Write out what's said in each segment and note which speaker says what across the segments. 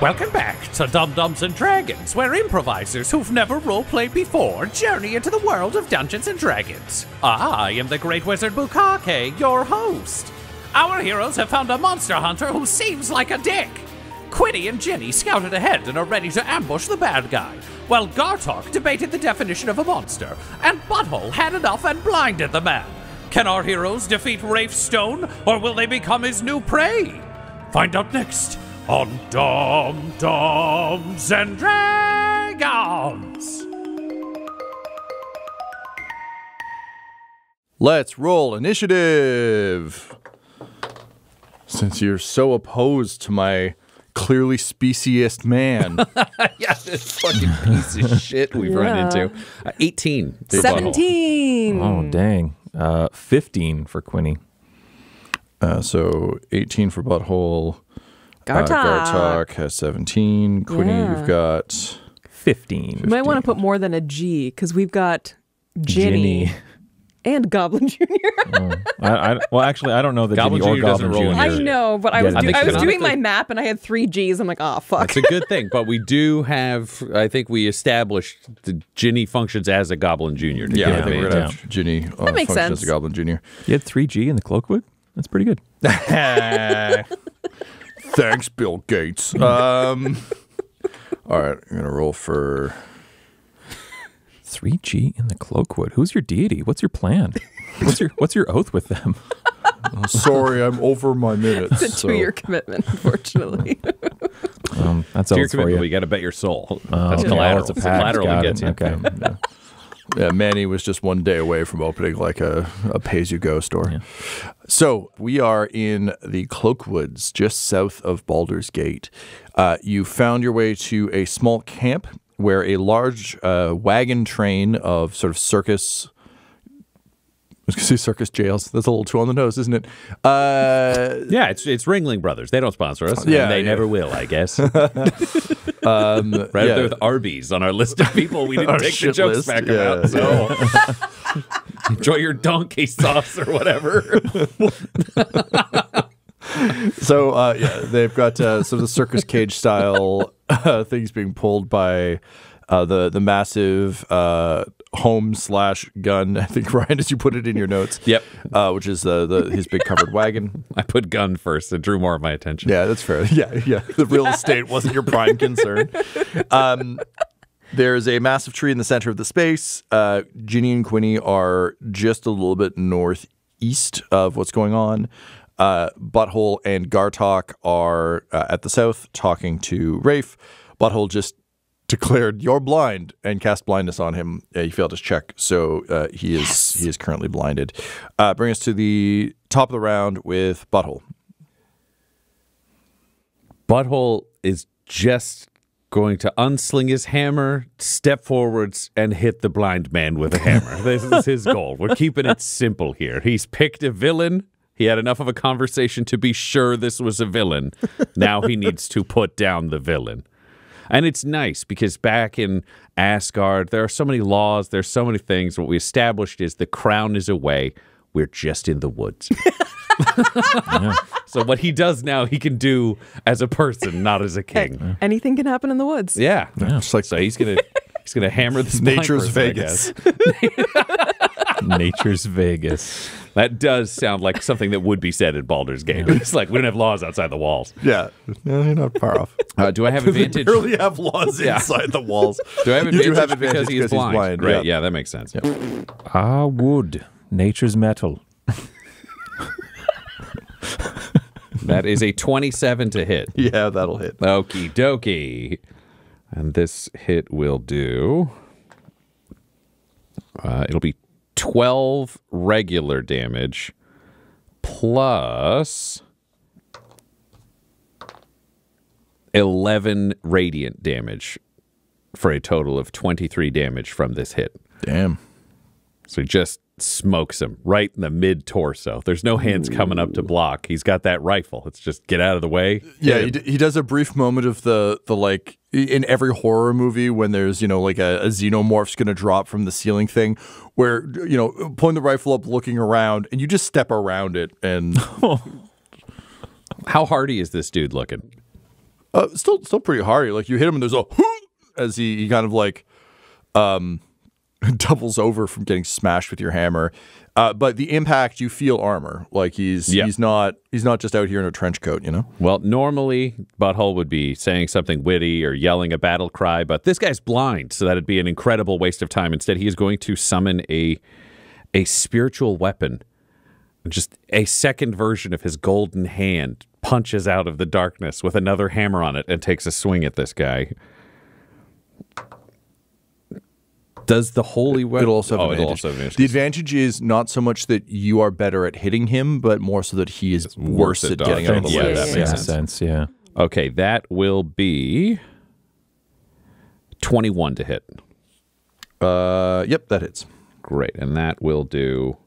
Speaker 1: Welcome back to Dum-Dums and Dragons, where improvisers who've never roleplayed before journey into the world of Dungeons and Dragons. I am the Great Wizard Bukake, your host. Our heroes have found a monster hunter who seems like a dick. Quinny and Ginny scouted ahead and are ready to ambush the bad guy, while Gartok debated the definition of a monster, and Butthole had enough and blinded the man. Can our heroes defeat Rafe Stone, or will they become his new prey? Find out next on Dum-Dums and Dragons!
Speaker 2: Let's roll initiative! Since you're so opposed to my clearly speciest man.
Speaker 3: Yeah, this fucking piece of shit we've run into. 18.
Speaker 4: 17.
Speaker 5: Oh, dang. 15 for Quinny.
Speaker 2: So 18 for Butthole.
Speaker 4: Gartok.
Speaker 2: Gartok has 17. Quinny, you've got
Speaker 5: 15.
Speaker 4: You might want to put more than a G, because we've got Ginny. And Goblin Jr.
Speaker 5: Well, actually, I don't know that
Speaker 3: Goblin
Speaker 5: Ginny or
Speaker 3: Jr. doesn't
Speaker 5: Goblin
Speaker 3: roll
Speaker 5: Jr.
Speaker 3: in
Speaker 4: I know, but I was
Speaker 3: canonically-
Speaker 4: doing my map and I had 3 Gs. I'm like, oh, fuck.
Speaker 3: That's a good thing, but we do have, I think we established that Ginny functions as a Goblin Jr.
Speaker 2: Yeah, I
Speaker 3: give
Speaker 2: think we're
Speaker 3: advantage.
Speaker 2: going to have Ginny
Speaker 4: That makes
Speaker 2: function
Speaker 4: sense.
Speaker 2: as a Goblin Jr.
Speaker 5: You had 3G in the Cloakwood? That's pretty good.
Speaker 2: Thanks, Bill Gates. All right, I'm going to roll for...
Speaker 5: 3G in the Cloakwood? Who's your deity? What's your plan? What's your oath with them?
Speaker 2: Oh, sorry, I'm over my minutes.
Speaker 4: It's a 2-year commitment, unfortunately.
Speaker 5: That's
Speaker 3: To your
Speaker 5: oath for
Speaker 3: commitment,
Speaker 5: you.
Speaker 3: you got to bet your soul. That's
Speaker 5: okay.
Speaker 3: collateral.
Speaker 5: It's a
Speaker 3: It's
Speaker 5: pact.
Speaker 3: collateral
Speaker 5: Got
Speaker 3: that
Speaker 5: it.
Speaker 3: gets you.
Speaker 5: Okay.
Speaker 2: Yeah, Manny was just one day away from opening like a pay-as-you-go store.
Speaker 5: Yeah.
Speaker 2: So we are in the Cloakwoods, just south of Baldur's Gate. You found your way to a small camp where a large wagon train of sort of circus... I was going to say circus jails. That's a little too on the nose, isn't it?
Speaker 3: Yeah, it's Ringling Brothers. They don't sponsor us.
Speaker 2: Yeah,
Speaker 3: and they
Speaker 2: yeah.
Speaker 3: never will, I guess. Right up there with Arby's on our list of people we didn't
Speaker 2: Our
Speaker 3: take the
Speaker 2: shit
Speaker 3: jokes
Speaker 2: list.
Speaker 3: back
Speaker 2: Yeah,
Speaker 3: about. So enjoy your donkey sauce or whatever.
Speaker 2: So, they've got sort of the circus cage style things being pulled by the massive home/gun, I think, Ryan, as you put it in your notes.
Speaker 3: Yep.
Speaker 2: Which is his big covered wagon.
Speaker 3: I put gun first. It drew more of my attention.
Speaker 2: Yeah, that's fair. Yeah. The real estate wasn't your prime concern. There's a massive tree in the center of the space. Ginny and Quinny are just a little bit northeast of what's going on. Butthole and Gartok are at the south talking to Rafe. Butthole just declared you're blind and cast blindness on him. He failed his check, so he is currently blinded. Bring us to the top of the round with Butthole.
Speaker 3: Butthole is just going to unsling his hammer, step forwards, and hit the blind man with a hammer. This is his goal. We're keeping it simple here. He's picked a villain. He had enough of a conversation to be sure this was a villain. Now he needs to put down the villain. And it's nice because back in Asgard, there are so many laws, there's so many things. What we established is the crown is away. We're just in the woods.
Speaker 5: Yeah.
Speaker 3: So what he does now, he can do as a person, not as a king.
Speaker 4: Anything can happen in the woods.
Speaker 3: Yeah.
Speaker 2: Just like
Speaker 3: So he's gonna hammer this blind
Speaker 2: Nature's
Speaker 3: person, I
Speaker 2: Vegas.
Speaker 3: guess.
Speaker 5: Nature's Vegas.
Speaker 3: That does sound like something that would be said in Baldur's Gate. It's like we don't have laws outside the walls.
Speaker 2: Yeah, no, you're not far off.
Speaker 3: Do I have advantage?
Speaker 2: They barely have laws inside the walls.
Speaker 3: Do I have
Speaker 2: You
Speaker 3: advantage,
Speaker 2: do have advantage
Speaker 3: because he is
Speaker 2: because he's
Speaker 3: blind?
Speaker 2: blind,
Speaker 3: Right?
Speaker 2: yeah.
Speaker 3: Yeah, that makes sense.
Speaker 5: Wood. Nature's metal.
Speaker 3: That is a 27 to hit.
Speaker 2: Yeah, that'll hit.
Speaker 3: Okie dokie. And this hit will do. It'll be 12 regular damage plus 11 radiant damage for a total of 23 damage from this hit.
Speaker 2: Damn.
Speaker 3: So he just smokes him right in the mid-torso. There's no hands coming up to block. He's got that rifle. It's just get out of the way.
Speaker 2: Yeah, he does a brief moment of the like in every horror movie when there's, like a xenomorph's going to drop from the ceiling thing where, pulling the rifle up, looking around, and you just step around it. And
Speaker 3: How hardy is this dude looking?
Speaker 2: Still pretty hard. Like you hit him and there's a as he kind of like doubles over from getting smashed with your hammer. But the impact, you feel armor. Like he's not just out here in a trench coat, you know?
Speaker 3: Well, normally Butthole would be saying something witty or yelling a battle cry, but this guy's blind, so that'd be an incredible waste of time. Instead, he is going to summon a spiritual weapon. Just a second version of his golden hand punches out of the darkness with another hammer on it and takes a swing at this guy. Does the holy weapon...
Speaker 2: It'll also have advantage. The advantage is not so much that you are better at hitting him, but more so that he is worse at getting out of the way.
Speaker 3: That makes
Speaker 5: sense, yeah.
Speaker 3: Okay, that will be 21 to hit.
Speaker 2: Yep, that hits.
Speaker 3: Great, and that will do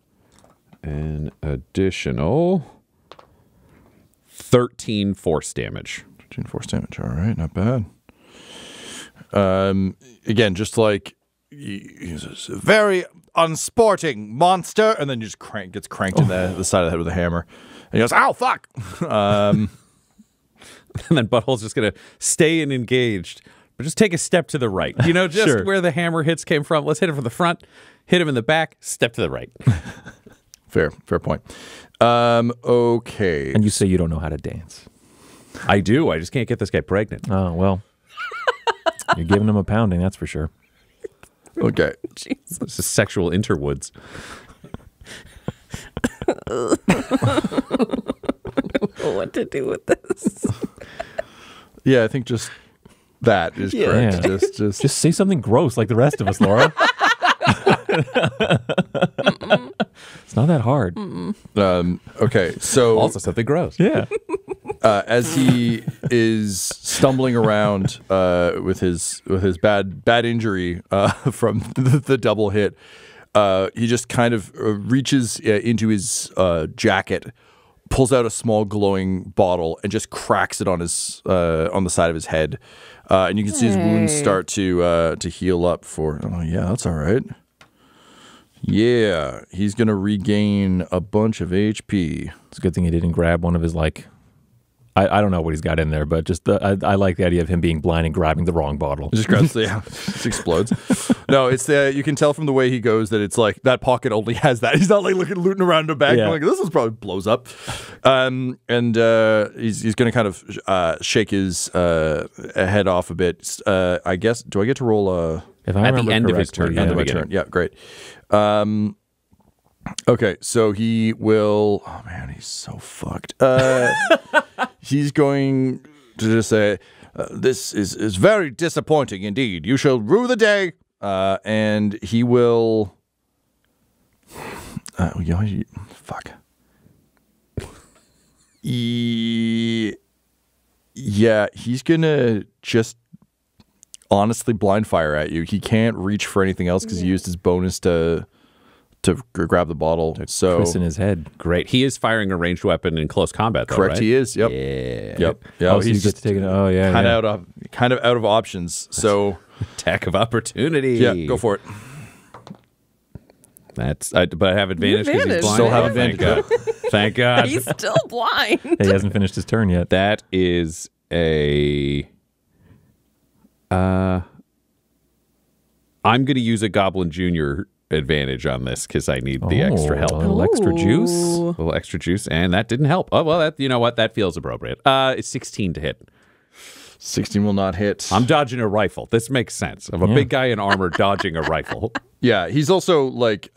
Speaker 3: an additional 13 force damage.
Speaker 2: 13 force damage, all right, not bad. Again, just like... He's a very unsporting monster, and then you just gets cranked in the side of the head with a hammer, and he goes, "Ow, fuck!"
Speaker 3: And then Butthole's just gonna stay engaged, but just take a step to the right. You know, just where the hammer hits came from. Let's hit him from the front, hit him in the back, step to the right.
Speaker 2: Fair point. Okay.
Speaker 5: And you say you don't know how to dance.
Speaker 3: I do. I just can't get this guy pregnant.
Speaker 5: Oh well, you're giving him a pounding, that's for sure.
Speaker 2: Okay.
Speaker 3: Jesus. This is sexual interwoods.
Speaker 4: I don't know what to do with this.
Speaker 2: Yeah, I think just that is correct.
Speaker 5: Yeah.
Speaker 2: Just
Speaker 5: say something gross like the rest of us, Laura. It's not that hard.
Speaker 2: Okay, so
Speaker 3: also something gross.
Speaker 5: Yeah.
Speaker 2: As he is stumbling around with his bad injury from the double hit, he just kind of reaches into his jacket, pulls out a small glowing bottle, and just cracks it on his on the side of his head, and you can see his wounds start to heal up. Yeah, that's all right. Yeah, he's gonna regain a bunch of HP.
Speaker 5: It's a good thing he didn't grab one of his I don't know what he's got in there, but just I like the idea of him being blind and grabbing the wrong bottle.
Speaker 2: It just grabs, just explodes. No, it's you can tell from the way he goes that it's like that pocket only has that. He's not like looting around the back. Like this one probably blows up. And he's going to kind of shake his head off a bit. I guess. Do I get to roll
Speaker 5: if I
Speaker 3: at the end of his turn?
Speaker 2: End of my turn. Yeah, great. Okay, so he will... Oh, man, he's so fucked. He's going to just say, this is very disappointing indeed. You shall rue the day. And he will... fuck. Yeah, he's going to just honestly blind fire at you. He can't reach for anything else because he used his bonus to grab the bottle. So
Speaker 5: Chris in his head.
Speaker 3: Great. He is firing a ranged weapon in close combat, though,
Speaker 2: correct,
Speaker 3: right?
Speaker 2: he is. Yep.
Speaker 3: Yeah.
Speaker 2: Yep. Yeah.
Speaker 5: Oh, so he's just taking. Oh, yeah.
Speaker 2: Kind of out of options. So
Speaker 3: attack of opportunity.
Speaker 2: Yeah, go for it.
Speaker 3: But I have advantage because he's blind.
Speaker 2: Still have advantage.
Speaker 3: Thank God.
Speaker 4: He's still blind.
Speaker 5: He hasn't finished his turn yet.
Speaker 3: That is a. I'm going to use a Goblin Jr. advantage on this because I need the extra help.
Speaker 5: A little extra juice.
Speaker 3: A little extra juice, and that didn't help. Oh, well, you know what? That feels appropriate. It's 16 to hit.
Speaker 2: 16 will not hit.
Speaker 3: I'm dodging a rifle. This makes sense. I'm a big guy in armor dodging a rifle.
Speaker 2: Yeah, he's also like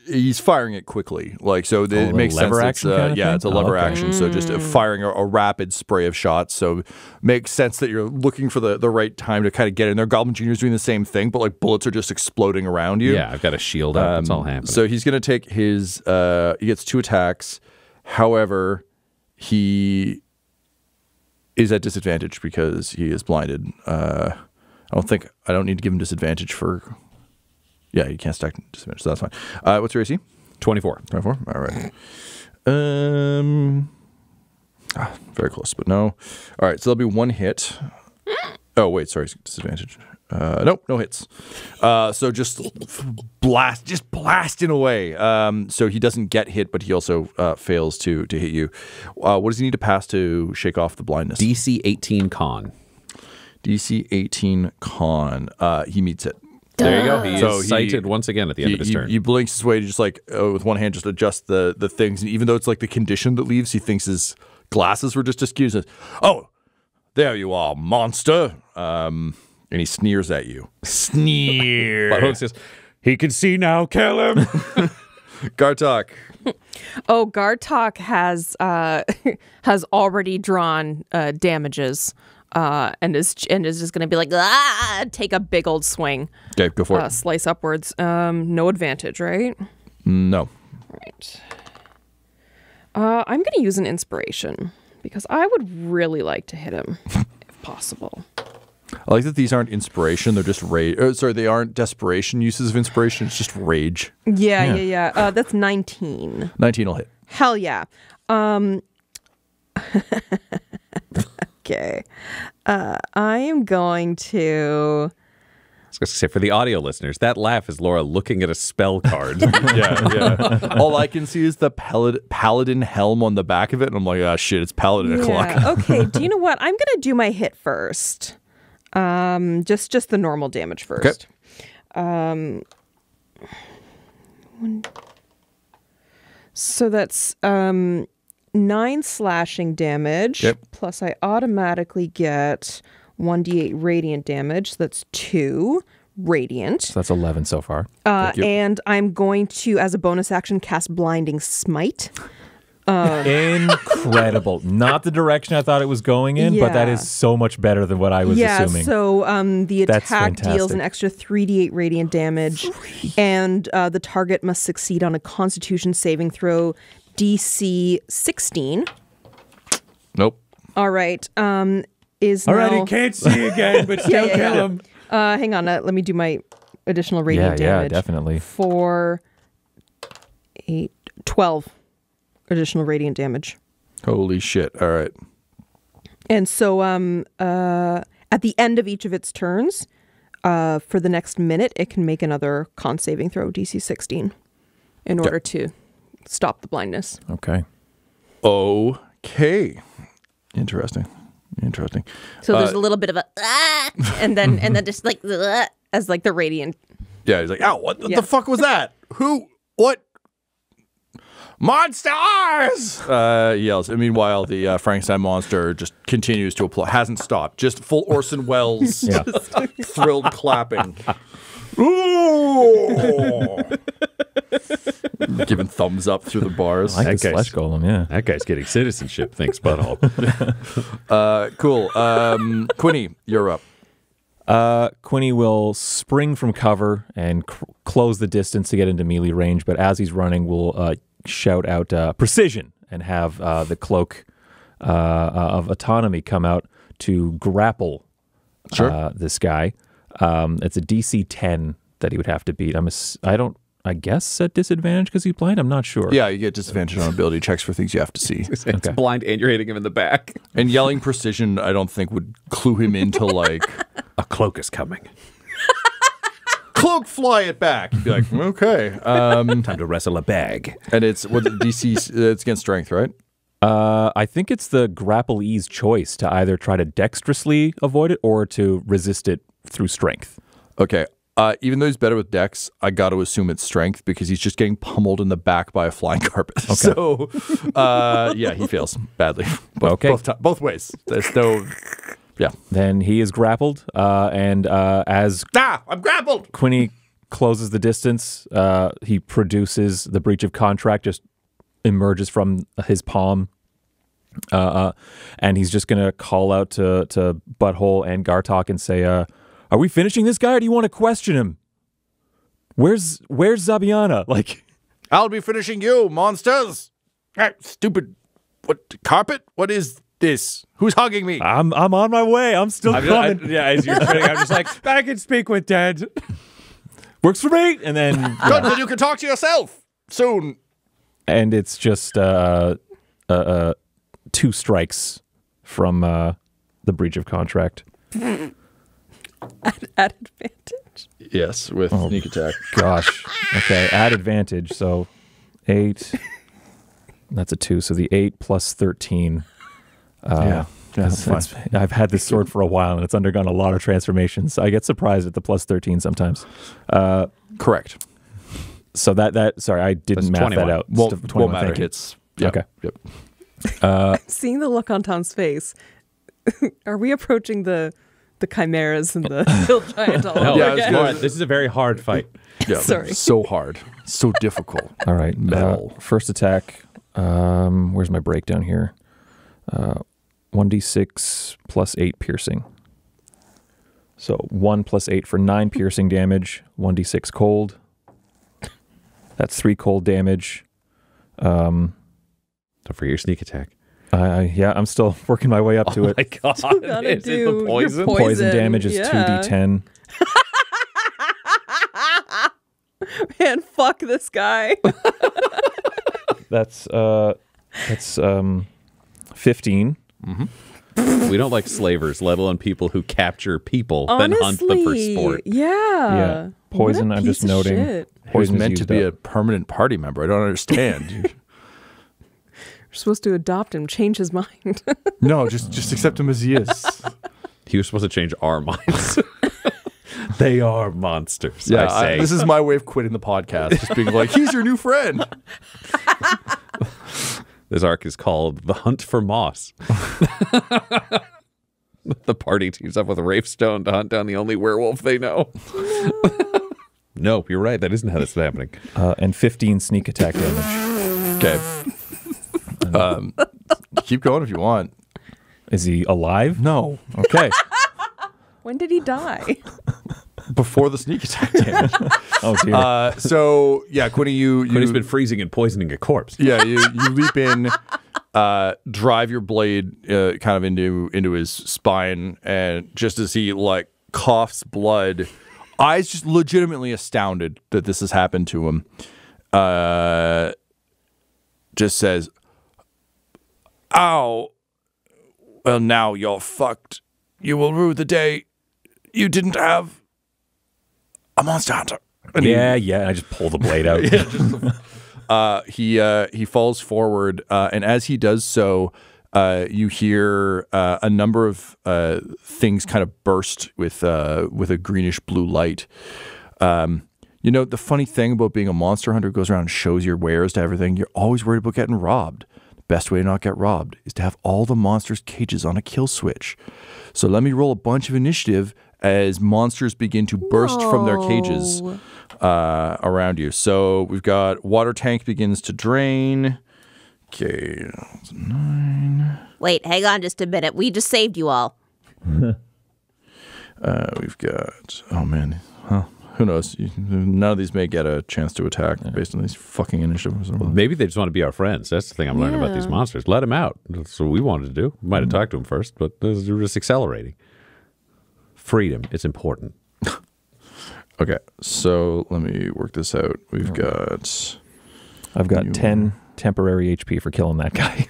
Speaker 2: he's firing it quickly. Like so, it makes sense.
Speaker 5: Lever action kind of thing?
Speaker 2: It's a lever action. So just firing a rapid spray of shots. So makes sense that you're looking for the right time to kind of get in there. Goblin Jr. is doing the same thing, but like bullets are just exploding around you.
Speaker 3: Yeah, I've got a shield up. It's all happening.
Speaker 2: So he's going to take his. He gets 2 attacks. However, he is at disadvantage because he is blinded. I don't need to give him disadvantage for. Yeah, you can't stack disadvantage, so that's fine. What's your AC?
Speaker 3: 24.
Speaker 2: 24? All right. Very close, but no. All right, so there'll be 1 hit. Oh, wait, sorry, disadvantage. Nope, no hits. So just blasting away. So he doesn't get hit, but he also fails to hit you. What does he need to pass to shake off the blindness?
Speaker 3: DC 18 con.
Speaker 2: DC 18 con. He meets it.
Speaker 3: There you go. He
Speaker 2: So
Speaker 3: is sighted once again at the end of his turn.
Speaker 2: He blinks his way to just like with one hand just adjust the things. And even though it's like the condition that leaves, he thinks his glasses were just askew. He says, "Oh, there you are, monster." And he sneers at you. Sneer.
Speaker 3: Butthole says, "He can see now, kill him."
Speaker 2: Gartok.
Speaker 4: Oh, Gartok has already drawn damages. And is just going to be like, take a big old swing.
Speaker 2: Okay, go for it.
Speaker 4: Slice upwards. No advantage, right?
Speaker 2: No.
Speaker 4: Right. I'm going to use an inspiration because I would really like to hit him if possible.
Speaker 2: I like that these aren't inspiration; they're just rage. Sorry, they aren't desperation uses of inspiration. It's just rage.
Speaker 4: Yeah. That's 19.
Speaker 2: 19 will hit.
Speaker 4: Hell yeah. Okay. I am going to...
Speaker 3: I was going to say, for the audio listeners, that laugh is Laura looking at a spell card.
Speaker 2: Yeah. All I can see is the paladin helm on the back of it, and I'm like, shit, it's paladin o'clock.
Speaker 4: Okay, do you know what? I'm going to do my hit first. Just the normal damage first. Okay. So that's 9 slashing damage.
Speaker 2: Yep.
Speaker 4: Plus I automatically get 1d8 radiant damage. So that's 2 radiant.
Speaker 5: So that's 11 so far.
Speaker 4: And I'm going to, as a bonus action, cast Blinding Smite.
Speaker 5: Incredible. Not the direction I thought it was going in, but that is so much better than what I was assuming.
Speaker 4: So the
Speaker 5: That's
Speaker 4: attack deals
Speaker 5: fantastic.
Speaker 4: an extra 3d8 radiant damage, and the target must succeed on a Constitution saving throw DC 16.
Speaker 2: Nope.
Speaker 4: All right. Is
Speaker 3: All
Speaker 4: now...
Speaker 3: right, he can't see again, but still kill him.
Speaker 4: Hang on. Let me do my additional radiant damage.
Speaker 5: Yeah, definitely.
Speaker 4: 4, 8, 12 additional radiant damage.
Speaker 2: Holy shit. All right.
Speaker 4: And so at the end of each of its turns, for the next minute, it can make another con saving throw, DC 16, in order to stop the blindness.
Speaker 5: Okay.
Speaker 2: Okay. Interesting.
Speaker 4: So there's a little bit of a and then just like as like the radiant.
Speaker 2: Yeah, he's like, ow, what the fuck was that? Who? What? Monsters! He yells. And meanwhile, the Frankenstein monster just continues to applaud. Hasn't stopped. Just full Orson Welles thrilled clapping. Ooh! Giving thumbs up through the bars.
Speaker 5: I like the flesh golem, yeah.
Speaker 3: That guy's getting citizenship, thanks, Butthole.
Speaker 2: Cool. Quinny, you're up.
Speaker 5: Quinny will spring from cover and close the distance to get into melee range, but as he's running, will shout out precision and have the cloak of autonomy come out to grapple this guy. It's a DC 10 that he would have to beat. I guess at disadvantage because he's blind. I'm not sure.
Speaker 2: Yeah, you get disadvantage on ability checks for things you have to see.
Speaker 3: It's blind and you're hitting him in the back.
Speaker 2: And yelling precision, I don't think would clue him into like
Speaker 3: A cloak is coming.
Speaker 2: cloak, fly it back. You'd be like, okay.
Speaker 3: Time to wrestle a bag.
Speaker 2: And it's what DC? It's against strength, right?
Speaker 5: I think it's the grapplee's choice to either try to dexterously avoid it or to resist it through strength.
Speaker 2: Okay. Even though he's better with dex, I got to assume it's strength because he's just getting pummeled in the back by a flying carpet. Okay. So, yeah, he fails badly. Both ways. There's no. Yeah.
Speaker 5: Then he is grappled, and as
Speaker 2: I'm grappled.
Speaker 5: Quinny closes the distance, he produces the breach of contract, just emerges from his palm, and he's just going to call out to Butthole and Gartok and say, are we finishing this guy, or do you want to question him? Where's Zabiana? Like,
Speaker 2: I'll be finishing you, monsters. Stupid. What carpet? What is this? Who's hugging me?
Speaker 5: I'm on my way. I'm still coming.
Speaker 3: As you're turning, I'm just like, I can speak with Dad.
Speaker 5: Works for me. And then
Speaker 2: Good, then you can talk to yourself soon.
Speaker 5: And it's just 2 strikes from the breach of contract.
Speaker 4: At advantage.
Speaker 2: Yes, with sneak attack.
Speaker 5: Gosh. Okay, at advantage. So 8. That's a 2. So the 8 plus 13.
Speaker 2: That's fine.
Speaker 5: I've had this sword for a while, and it's undergone a lot of transformations. I get surprised at the plus 13 sometimes.
Speaker 2: Correct.
Speaker 5: So sorry, I didn't
Speaker 3: That's
Speaker 5: math
Speaker 3: 21.
Speaker 5: that out.
Speaker 2: Won't matter. It's
Speaker 5: Okay.
Speaker 2: Yep.
Speaker 4: Seeing the look on Tom's face, are we approaching the chimeras and the hill giant all
Speaker 3: No,
Speaker 4: over
Speaker 2: Yeah,
Speaker 4: again?
Speaker 3: Lauren, this is a very hard fight.
Speaker 2: Yeah.
Speaker 4: Sorry.
Speaker 2: So hard. So difficult.
Speaker 5: All right.
Speaker 2: Metal.
Speaker 5: First attack. Where's my breakdown here? 1d6 plus 8 piercing. So 1 plus 8 for 9 piercing damage. 1d6 cold. That's 3 cold damage.
Speaker 3: Don't forget your sneak attack.
Speaker 5: I'm still working my way up to
Speaker 3: Oh
Speaker 5: it.
Speaker 3: my god!
Speaker 4: gotta
Speaker 3: Is it
Speaker 4: do
Speaker 3: the
Speaker 4: your
Speaker 3: poison?
Speaker 5: Poison damage is
Speaker 4: Yeah.
Speaker 5: 2d10.
Speaker 4: Man, fuck this guy.
Speaker 5: That's 15.
Speaker 3: We don't like slavers, let alone people who capture people, then hunt them for
Speaker 4: Honestly,
Speaker 3: sport.
Speaker 4: Yeah.
Speaker 5: Poison,
Speaker 4: What a
Speaker 5: I'm just
Speaker 4: piece of
Speaker 5: noting.
Speaker 4: shit.
Speaker 2: He's
Speaker 5: Poison is
Speaker 2: meant to
Speaker 5: used
Speaker 2: be
Speaker 5: up.
Speaker 2: a permanent party member. I don't understand.
Speaker 4: You're supposed to adopt him, change his mind.
Speaker 2: No, just accept him as he is.
Speaker 3: He was supposed to change our minds. They are monsters.
Speaker 2: Yeah,
Speaker 3: I say.
Speaker 2: this is my way of quitting the podcast. Just being like, he's your new friend.
Speaker 3: This arc is called The Hunt for Moss. The party teams up with Rafe Stone to hunt down the only werewolf they know. No, you're right. That isn't how this is happening.
Speaker 5: And 15 sneak attack damage.
Speaker 2: Okay. Keep going if you want.
Speaker 5: Is he alive?
Speaker 2: No.
Speaker 5: Okay.
Speaker 4: When did he die?
Speaker 2: Before the sneak attack damage.
Speaker 5: Oh, dear.
Speaker 2: So yeah, Quinny,
Speaker 3: Quinny's been freezing and poisoning a corpse.
Speaker 2: yeah, you leap in, drive your blade kind of into his spine, and just as he like coughs blood, eyes just legitimately astounded that this has happened to him. Just says, "Ow! Well, now you're fucked. You will rue the day you didn't have a monster hunter." And
Speaker 5: yeah. And I just pull the blade out.
Speaker 2: he falls forward, and as he does so, you hear a number of things kind of burst with a greenish blue light. You know, the funny thing about being a monster hunter who goes around and shows your wares to everything, you're always worried about getting robbed. The best way to not get robbed is to have all the monsters' cages on a kill switch. So let me roll a bunch of initiative as monsters begin to burst from their cages around you. So we've got water tank begins to drain. Okay, that's 9.
Speaker 6: Wait, hang on just a minute. We just saved you all.
Speaker 2: We've got, oh man, who knows? None of these may get a chance to attack based on these fucking initiatives.
Speaker 3: Maybe they just want to be our friends. That's the thing I'm learning about these monsters. Let them out. That's what we wanted to do. We might have talked to them first, but we're just accelerating. Freedom. It's important.
Speaker 2: Okay, so let me work this out. We've got...
Speaker 5: I've got 10 temporary HP for killing that guy.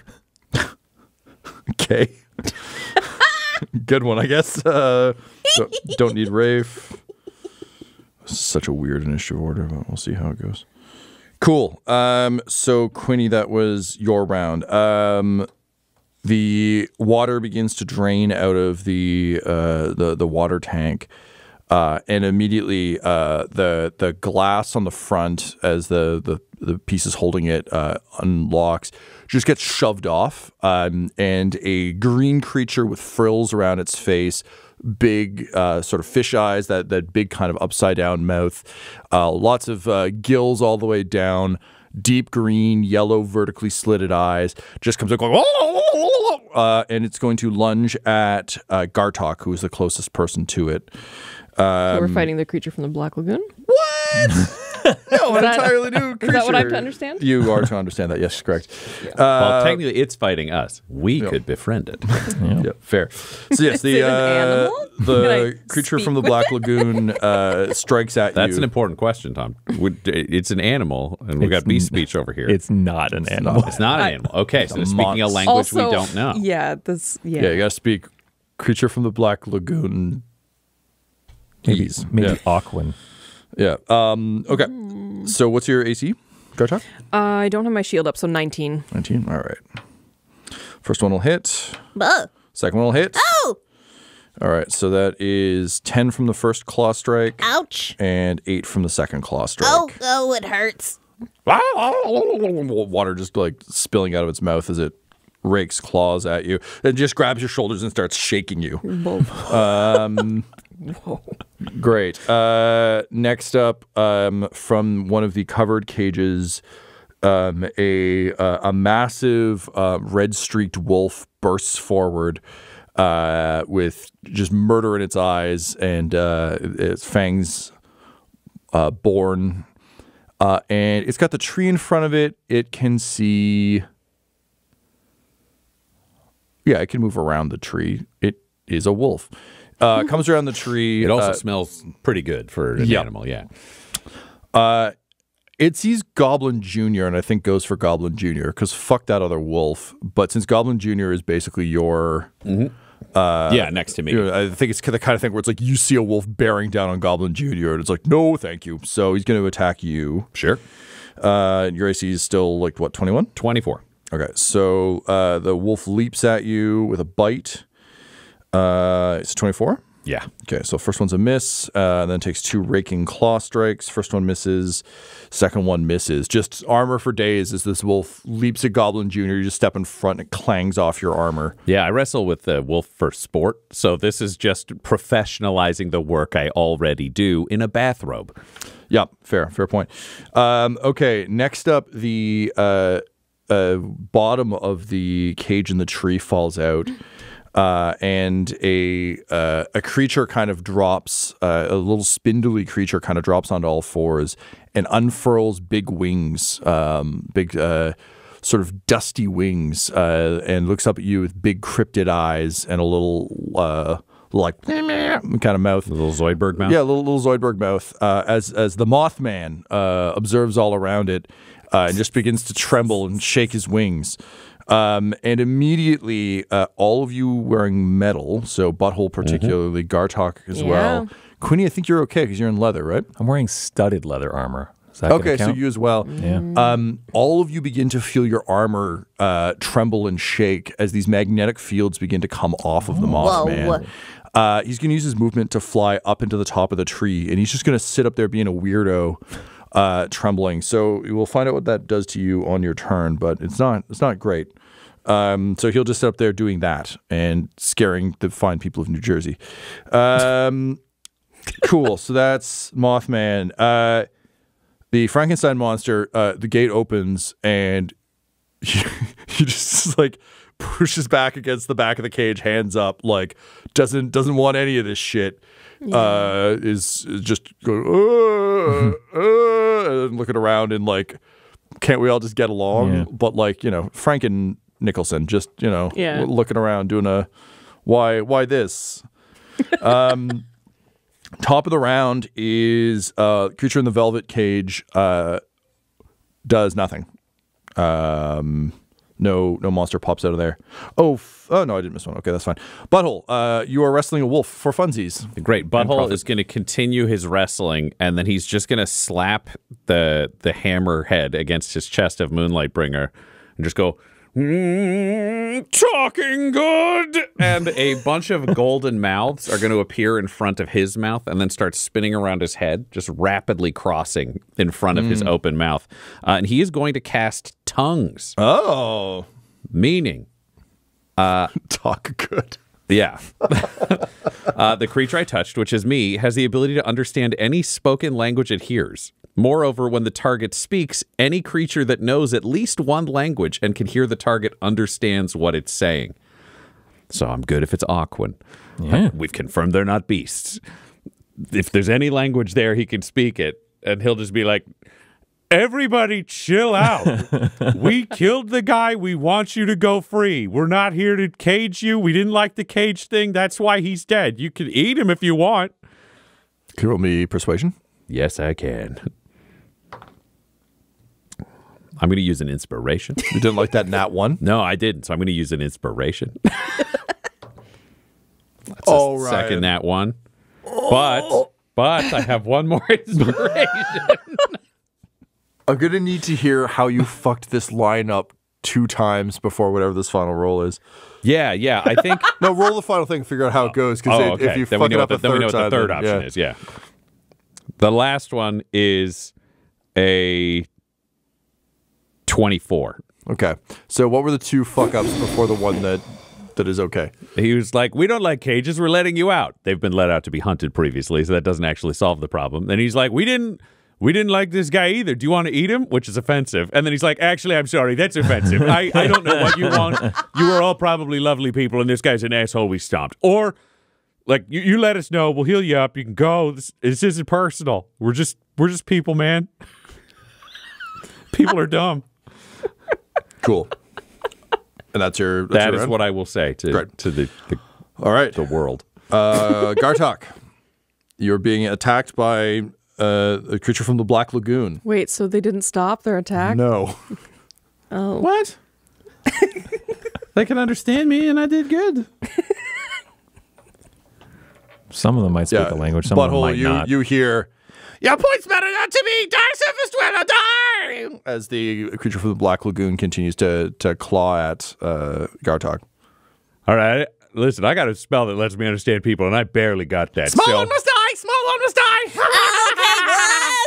Speaker 2: Okay. Good one, I guess. Don't need Rafe. Such a weird initiative order, but we'll see how it goes. Cool. So Quinny, that was your round. The water begins to drain out of the water tank, and immediately the glass on the front, as the pieces holding it unlocks, just gets shoved off, and a green creature with frills around its face, big sort of fish eyes, that big kind of upside down mouth, lots of gills all the way down, deep green, yellow, vertically slitted eyes, just comes up going, and it's going to lunge at Gartok, who is the closest person to it.
Speaker 4: So we're fighting the creature from the Black Lagoon?
Speaker 2: What? No, an entirely new creature.
Speaker 4: Is that what I have to understand?
Speaker 2: You are to understand that. Yes, correct.
Speaker 3: Well, technically, it's fighting us. We could befriend it.
Speaker 2: Yeah, fair. So yes,
Speaker 4: Is it an animal? Can
Speaker 2: the
Speaker 4: I
Speaker 2: creature
Speaker 4: speak
Speaker 2: from the
Speaker 4: with
Speaker 2: Black Lagoon strikes at
Speaker 3: That's
Speaker 2: you.
Speaker 3: an important question, Tom. It's an animal, and we've got beast speech over here.
Speaker 5: It's not an animal.
Speaker 3: It's not an animal. Okay, so they're speaking a
Speaker 2: monster.
Speaker 3: language we
Speaker 4: Also,
Speaker 3: don't know.
Speaker 4: Yeah,
Speaker 2: Yeah, you gotta speak creature from the Black Lagoon
Speaker 5: Maybe
Speaker 2: ease.
Speaker 5: Aquin.
Speaker 2: Yeah. Okay. So what's your AC, Gartok?
Speaker 4: I don't have my shield up, so 19.
Speaker 2: 19. All right. First one will hit.
Speaker 6: Oh.
Speaker 2: Second one will hit.
Speaker 6: Oh.
Speaker 2: All right. So that is 10 from the first claw strike.
Speaker 6: Ouch.
Speaker 2: And 8 from the second claw strike.
Speaker 6: Oh, it hurts.
Speaker 2: Water just like spilling out of its mouth as it rakes claws at you. It just grabs your shoulders and starts shaking you. Great. Next up, from one of the covered cages, a massive red-streaked wolf bursts forward with just murder in its eyes and its fangs born. And it's got the tree in front of it. It can see... Yeah, it can move around the tree. It is a wolf. Comes around the tree.
Speaker 3: It also smells pretty good for an animal, yeah.
Speaker 2: It sees Goblin Jr. and I think goes for Goblin Jr. because fuck that other wolf. But since Goblin Jr. is basically your...
Speaker 3: next to me.
Speaker 2: You know, I think it's the kind of thing where it's like you see a wolf bearing down on Goblin Jr. and it's like, no, thank you. So he's going to attack you.
Speaker 3: Sure.
Speaker 2: Your AC is still like, what, 21?
Speaker 3: 24.
Speaker 2: Okay, so the wolf leaps at you with a bite. It's 24?
Speaker 3: Yeah.
Speaker 2: Okay, so first one's a miss, then takes 2 raking claw strikes. First one misses, second one misses. Just armor for days as this wolf leaps at Goblin Jr. You just step in front and it clangs off your armor.
Speaker 3: Yeah, I wrestle with the wolf for sport, so this is just professionalizing the work I already do in a bathrobe.
Speaker 2: Yeah, fair point. Okay, next up, the bottom of the cage in the tree falls out. And a creature kind of drops, a little spindly creature kind of drops onto all fours and unfurls big wings, big sort of dusty wings, and looks up at you with big cryptid eyes and a little like kind of mouth.
Speaker 3: A little Zoidberg mouth?
Speaker 2: Yeah, a little Zoidberg mouth, as the Mothman observes all around it and just begins to tremble and shake his wings. And immediately, all of you wearing metal, so Butthole particularly, Gartok as well. Quinny, I think you're okay because you're in leather, right?
Speaker 5: I'm wearing studded leather armor. Is that
Speaker 2: Okay, so
Speaker 5: count?
Speaker 2: you as well.
Speaker 5: Yeah.
Speaker 2: All of you begin to feel your armor tremble and shake as these magnetic fields begin to come off of the Mothman. He's going to use his movement to fly up into the top of the tree, and he's just going to sit up there being a weirdo, trembling. So we'll find out what that does to you on your turn, but it's not great. So he'll just sit up there doing that and scaring the fine people of New Jersey. Cool. So that's Mothman. The Frankenstein monster, the gate opens and he just like pushes back against the back of the cage, hands up, like doesn't want any of this shit. Is just going and looking around and like, can't we all just get along?
Speaker 5: Yeah.
Speaker 2: But like, you know, Frank and Nicholson just, you know, looking around doing a why this? Top of the round is creature in the velvet cage does nothing. No monster pops out of there. Oh no, I didn't miss one. Okay, that's fine. Butthole, you are wrestling a wolf for funsies.
Speaker 3: Great. Butthole is going to continue his wrestling, and then he's just going to slap the hammer head against his chest of Moonlight Bringer and just go, talking good. And a bunch of golden mouths are going to appear in front of his mouth and then start spinning around his head, just rapidly crossing in front of his open mouth. And he is going to cast tongues.
Speaker 2: Oh.
Speaker 3: Meaning.
Speaker 2: Talk good.
Speaker 3: Yeah. The creature I touched, which is me, has the ability to understand any spoken language it hears. Moreover, when the target speaks, any creature that knows at least one language and can hear the target understands what it's saying. So I'm good if it's Aquin.
Speaker 5: Yeah.
Speaker 3: We've confirmed they're not beasts. If there's any language there, he can speak it, and he'll just be like, everybody chill out. We killed the guy. We want you to go free. We're not here to cage you. We didn't like the cage thing. That's why he's dead. You can eat him if you want.
Speaker 2: Can you roll me persuasion?
Speaker 3: Yes, I can. I'm going to use an inspiration.
Speaker 2: You didn't like that nat one?
Speaker 3: No, I didn't. So I'm going to use an inspiration. That's
Speaker 2: Oh,
Speaker 3: a
Speaker 2: right.
Speaker 3: second nat one. But but I have one more inspiration.
Speaker 2: I'm going to need to hear how you fucked this line up 2 times before whatever this final roll is.
Speaker 3: Yeah, I think.
Speaker 2: No, roll the final thing and figure out how it goes. Because
Speaker 3: okay.
Speaker 2: if you
Speaker 3: then
Speaker 2: fuck
Speaker 3: we
Speaker 2: it
Speaker 3: know
Speaker 2: up
Speaker 3: what the, then we know what the third option is. Yeah. The last one is a 24.
Speaker 2: Okay. So what were the 2 fuck-ups before the one that is okay?
Speaker 3: He was like, we don't like cages. We're letting you out. They've been let out to be hunted previously, so that doesn't actually solve the problem. And he's like, we didn't like this guy either. Do you want to eat him? Which is offensive. And then he's like, actually, I'm sorry. That's offensive. I don't know what you want. You were all probably lovely people, and this guy's an asshole we stomped. Or, like, you let us know. We'll heal you up. You can go. This isn't personal. We're just people, man. People are dumb.
Speaker 2: Cool. And that's your
Speaker 3: That is
Speaker 2: round?
Speaker 3: what I will say to the
Speaker 2: All right.
Speaker 3: the world.
Speaker 2: Gartok, you're being attacked by a creature from the Black Lagoon.
Speaker 4: Wait, so they didn't stop their attack?
Speaker 2: No.
Speaker 4: Oh.
Speaker 3: What? They can understand me, and I did good.
Speaker 5: Some of them might speak a language, some of them might not.
Speaker 2: You hear, your points matter not to me, die surface dweller, die! As the creature from the Black Lagoon continues to claw at Gartok.
Speaker 3: All right. Listen, I got a spell that lets me understand people, and I barely got that.
Speaker 1: Small one must die! Small one must die!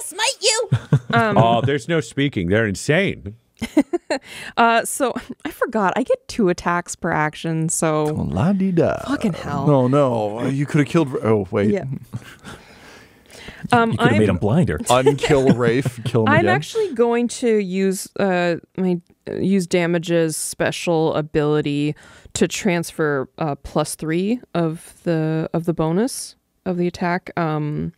Speaker 6: Smite you.
Speaker 3: Oh, there's no speaking. They're insane.
Speaker 4: So I forgot. I get 2 attacks per action, so
Speaker 2: La-dee-da.
Speaker 4: fucking hell.
Speaker 2: No, no. You could have killed... Oh, wait.
Speaker 4: Yeah.
Speaker 5: You could have made him blinder.
Speaker 2: Unkill Rafe. Kill him
Speaker 4: I'm
Speaker 2: again.
Speaker 4: actually going to use use damage's special ability to transfer +3 of the bonus of the attack to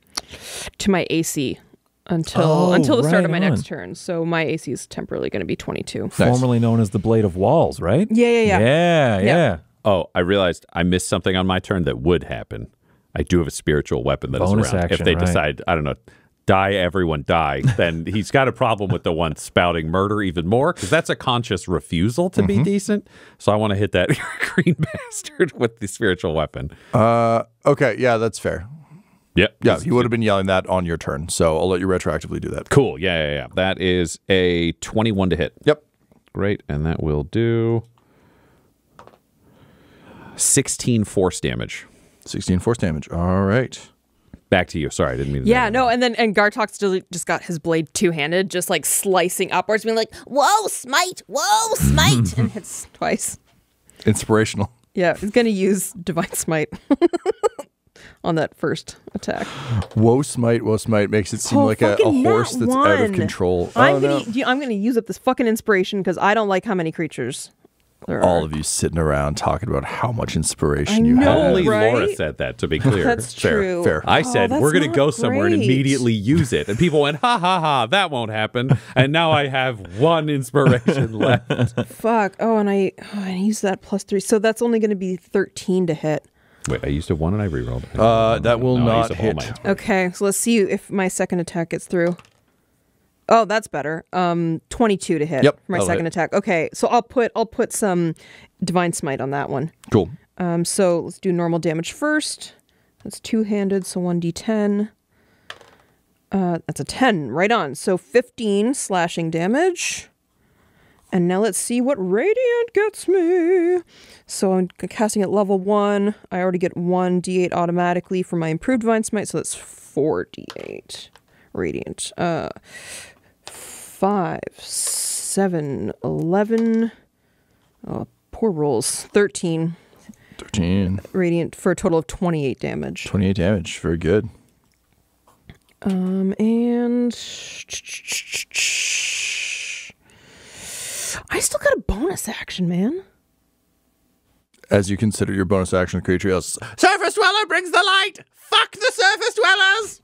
Speaker 4: my AC until the start of my next turn. So my AC is temporarily going to be 22.
Speaker 5: Formerly known as the Blade of Walls, right?
Speaker 4: Yeah.
Speaker 5: Yeah.
Speaker 3: Oh, I realized I missed something on my turn that would happen. I do have a spiritual weapon that
Speaker 5: Bonus
Speaker 3: is around.
Speaker 5: action,
Speaker 3: If they
Speaker 5: right.
Speaker 3: decide, I don't know, die, everyone die, then he's got a problem with the one spouting murder even more, because that's a conscious refusal to be decent. So I want to hit that green bastard with the spiritual weapon.
Speaker 2: Okay, yeah, that's fair.
Speaker 3: Yep.
Speaker 2: Yeah, you would have been yelling that on your turn, so I'll let you retroactively do that.
Speaker 3: Cool. Yeah. That is a 21 to hit.
Speaker 2: Yep.
Speaker 3: Great. And that will do 16 force damage.
Speaker 2: 16 force damage. All right.
Speaker 3: Back to you. Sorry, I didn't mean to.
Speaker 4: Yeah, no, and Gartok still just got his blade 2-handed, just like slicing upwards, being like,
Speaker 6: Whoa, smite. Whoa, smite.
Speaker 4: and hits twice.
Speaker 2: Inspirational.
Speaker 4: Yeah, he's going to use Divine Smite on that first attack.
Speaker 2: Woe smite makes it seem like a horse that's out of control.
Speaker 4: I'm gonna use up this fucking inspiration because I don't like how many creatures there are.
Speaker 2: All of you sitting around talking about how much inspiration
Speaker 4: I
Speaker 2: you
Speaker 4: know,
Speaker 2: have.
Speaker 3: Only
Speaker 4: right?
Speaker 3: Laura said that, to be clear.
Speaker 4: That's true.
Speaker 2: Fair.
Speaker 3: I said,
Speaker 4: that's
Speaker 3: we're going to
Speaker 4: not
Speaker 3: go somewhere and
Speaker 4: great.
Speaker 3: immediately use it. And people went, ha, ha, ha, that won't happen. And now I have 1 inspiration left.
Speaker 4: Fuck. Oh, and I used that +3, so that's only going to be 13 to hit.
Speaker 3: Wait, I used a 1 and I rerolled.
Speaker 2: That will
Speaker 3: No, I
Speaker 2: not
Speaker 3: used up all
Speaker 2: hit.
Speaker 3: my-
Speaker 4: Okay, so let's see if my second attack gets through. Oh, that's better. 22 to hit
Speaker 2: Yep,
Speaker 4: for my
Speaker 2: that'll
Speaker 4: second
Speaker 2: hit.
Speaker 4: attack. Okay, so I'll put some Divine Smite on that one.
Speaker 2: Cool.
Speaker 4: So let's do normal damage first. That's 2-handed, so 1d10. That's a 10, right on. So 15 slashing damage. And now let's see what Radiant gets me. So I'm casting at level 1. I already get 1d8 automatically for my improved Divine Smite, so that's 4d8. Radiant. 5, 7, 11. Oh, poor rolls. 13.
Speaker 2: 13.
Speaker 4: Radiant for a total of 28 damage.
Speaker 2: 28 damage. Very good.
Speaker 4: And I still got a bonus action, man.
Speaker 2: As you consider your bonus action creature yells, Surface Dweller brings the light! Fuck the Surface Dwellers!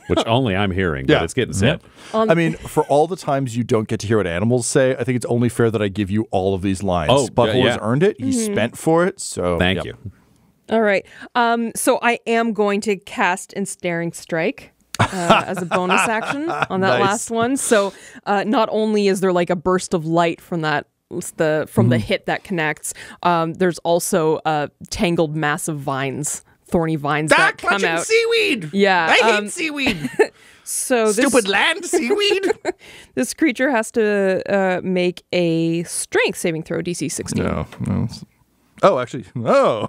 Speaker 3: Which only I'm hearing,
Speaker 2: Yeah.
Speaker 3: but it's getting said.
Speaker 2: I mean, for all the times you don't get to hear what animals say, I think it's only fair that I give you all of these lines.
Speaker 3: Oh,
Speaker 2: Butthole
Speaker 3: yeah.
Speaker 2: has earned it. He spent for it. So
Speaker 3: Thank
Speaker 2: yep.
Speaker 3: you.
Speaker 4: All right. So I am going to cast Ensnaring Strike as a bonus action on that
Speaker 2: Nice.
Speaker 4: last one. So not only is there like a burst of light from that the hit that connects, there's also tangled massive vines thorny vines that come
Speaker 1: clutching
Speaker 4: out.
Speaker 1: seaweed.
Speaker 4: Yeah,
Speaker 1: I hate seaweed.
Speaker 4: So
Speaker 1: Stupid land seaweed.
Speaker 4: this creature has to make a strength saving throw, DC 16.
Speaker 2: No. Oh, actually, no.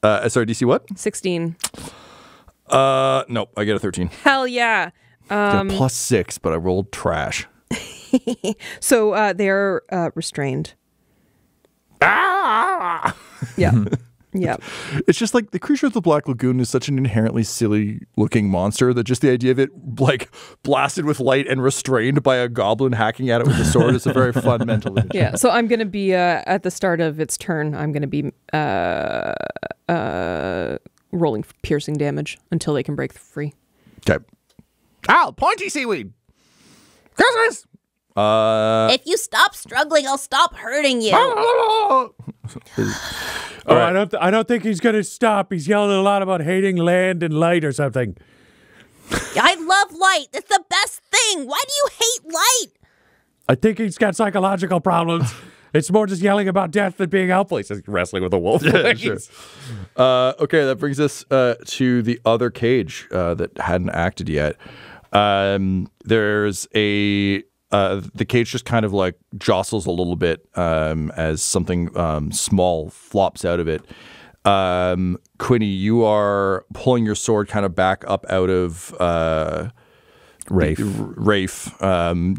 Speaker 2: Sorry, DC what?
Speaker 4: 16.
Speaker 2: Nope, I get a 13.
Speaker 4: Hell yeah.
Speaker 2: Got a +6, but I rolled trash.
Speaker 4: So they're restrained.
Speaker 2: Ah!
Speaker 4: Yeah. Yeah.
Speaker 2: It's just like the creature of the Black Lagoon is such an inherently silly looking monster that just the idea of it like blasted with light and restrained by a goblin hacking at it with a sword is a very fun mental image.
Speaker 4: Yeah. So I'm going to be at the start of its turn, I'm going to be rolling piercing damage until they can break free.
Speaker 2: Okay.
Speaker 1: Ow, pointy seaweed. Christmas.
Speaker 6: If you stop struggling, I'll stop hurting you.
Speaker 3: I don't think he's gonna stop. He's yelling a lot about hating land and light or something.
Speaker 6: I love light. It's the best thing. Why do you hate light?
Speaker 3: I think he's got psychological problems. It's more just yelling about death than being helpful. He's just wrestling with a wolf.
Speaker 2: Yeah, sure. Okay, that brings us to the other cage that hadn't acted yet. There's the cage just kind of like jostles a little bit as something small flops out of it. Quinny, you are pulling your sword kind of back up out of Rafe,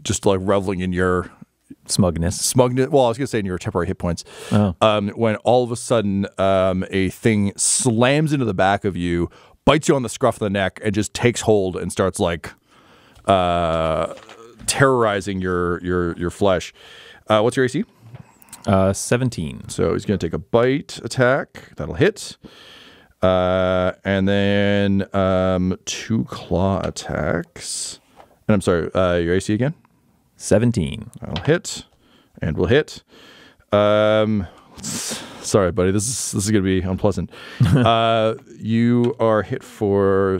Speaker 2: just like reveling in your
Speaker 5: Smugness.
Speaker 2: Well, I was going to say in your temporary hit points.
Speaker 5: Oh.
Speaker 2: When all of a sudden a thing slams into the back of you, bites you on the scruff of the neck, and just takes hold and starts like terrorizing your flesh. What's your AC?
Speaker 5: 17.
Speaker 2: So he's going to take a bite attack. That'll hit. And then 2 claw attacks. And I'm sorry, your AC again?
Speaker 5: 17.
Speaker 2: That'll hit. And we'll hit. Sorry, buddy. This is going to be unpleasant. You are hit for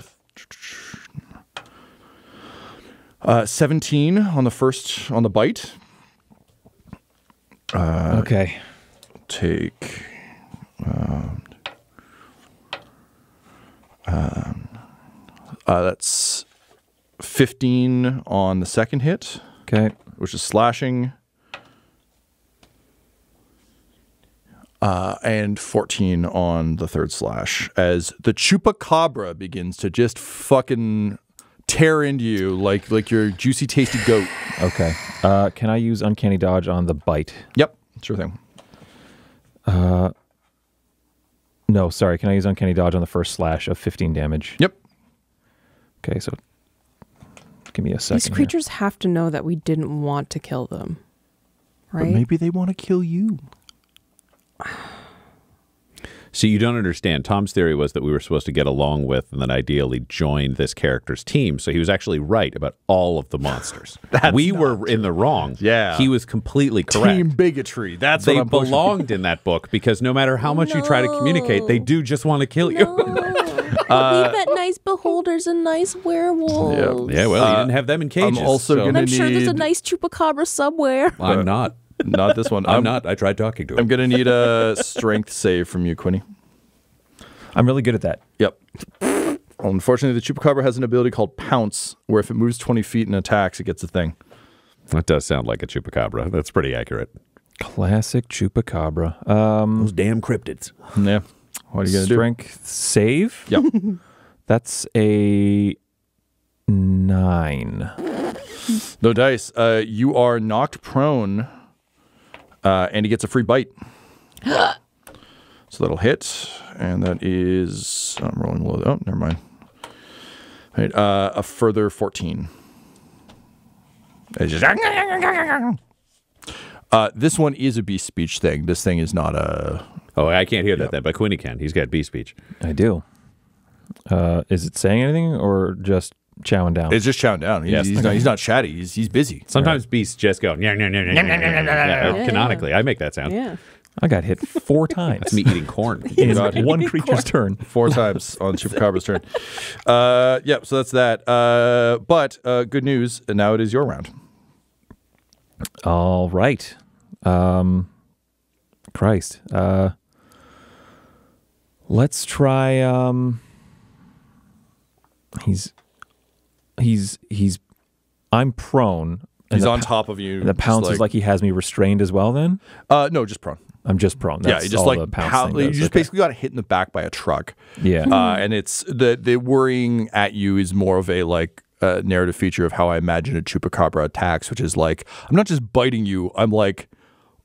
Speaker 2: 17 on the bite.
Speaker 5: Okay.
Speaker 2: Take that's 15 on the second hit.
Speaker 5: Okay.
Speaker 2: Which is slashing. And 14 on the third slash as the chupacabra begins to just fucking tear into you like your juicy, tasty goat.
Speaker 5: Okay. Can I use Uncanny Dodge on the bite?
Speaker 2: Yep, sure thing.
Speaker 5: No, sorry. Can I use Uncanny Dodge on the first slash of 15 damage?
Speaker 2: Yep.
Speaker 5: Okay, so give me a second.
Speaker 4: These creatures have to know that we didn't want to kill them, right?
Speaker 2: But maybe they want to kill you.
Speaker 3: So you don't understand. Tom's theory was that we were supposed to get along with and then ideally join this character's team. So he was actually right about all of the monsters. We were in the wrong.
Speaker 2: Yeah.
Speaker 3: He was completely correct.
Speaker 2: Team bigotry. That's
Speaker 3: they
Speaker 2: what I'm pushing.
Speaker 3: belonged in that book because no matter how much you try to communicate, they do just want to kill you.
Speaker 6: We've got nice beholders and nice werewolves.
Speaker 3: Yeah, well, you didn't have them in cages.
Speaker 2: I'm also
Speaker 3: so-
Speaker 2: going to
Speaker 6: I'm sure there's a
Speaker 2: need...
Speaker 6: nice chupacabra somewhere.
Speaker 3: I'm not.
Speaker 2: Not this one.
Speaker 3: I'm not. I tried talking to him.
Speaker 2: I'm going to need a strength save from you, Quinny.
Speaker 5: I'm really good at that.
Speaker 2: Yep. Unfortunately, the chupacabra has an ability called Pounce, where if it moves 20 feet and attacks, it gets a thing.
Speaker 3: That does sound like a chupacabra. That's pretty accurate.
Speaker 5: Classic Chupacabra.
Speaker 3: Those damn cryptids.
Speaker 2: Yeah. What are you going to do?
Speaker 5: Strength save?
Speaker 2: Yep.
Speaker 5: That's a 9.
Speaker 2: No dice. You are knocked prone, and he gets a free bite. So that'll hit, and that is... I'm rolling low. Oh, never mind. Right, a further 14. It's just... this one is a beast speech thing. This thing is not a...
Speaker 3: Oh, I can't hear that then, but Quinny can. He's got bee speech.
Speaker 5: I do. Is it saying anything or just chowing down?
Speaker 2: It's just chowing down.
Speaker 3: Yes.
Speaker 2: He's not chatty. He's busy.
Speaker 3: Sometimes beasts just go, canonically. I make that sound.
Speaker 4: Yeah.
Speaker 5: I got hit 4 times.
Speaker 3: That's me eating corn.
Speaker 5: in one creature's turn.
Speaker 2: 4 times on Chupacabra's turn. Yep, so that's that. But good news, and now it is your round.
Speaker 5: All right. Christ. Let's try. I'm prone.
Speaker 2: He's on top of you.
Speaker 5: The pounce is like he has me restrained as well. Then
Speaker 2: no, just prone.
Speaker 5: I'm just prone. That's
Speaker 2: you just
Speaker 5: all
Speaker 2: like
Speaker 5: the pounce thing
Speaker 2: you
Speaker 5: does.
Speaker 2: just
Speaker 5: Okay.
Speaker 2: basically got hit in the back by a truck.
Speaker 5: Yeah.
Speaker 2: And it's the worrying at you is more of a like narrative feature of how I imagine a chupacabra attacks, which is like I'm not just biting you, I'm like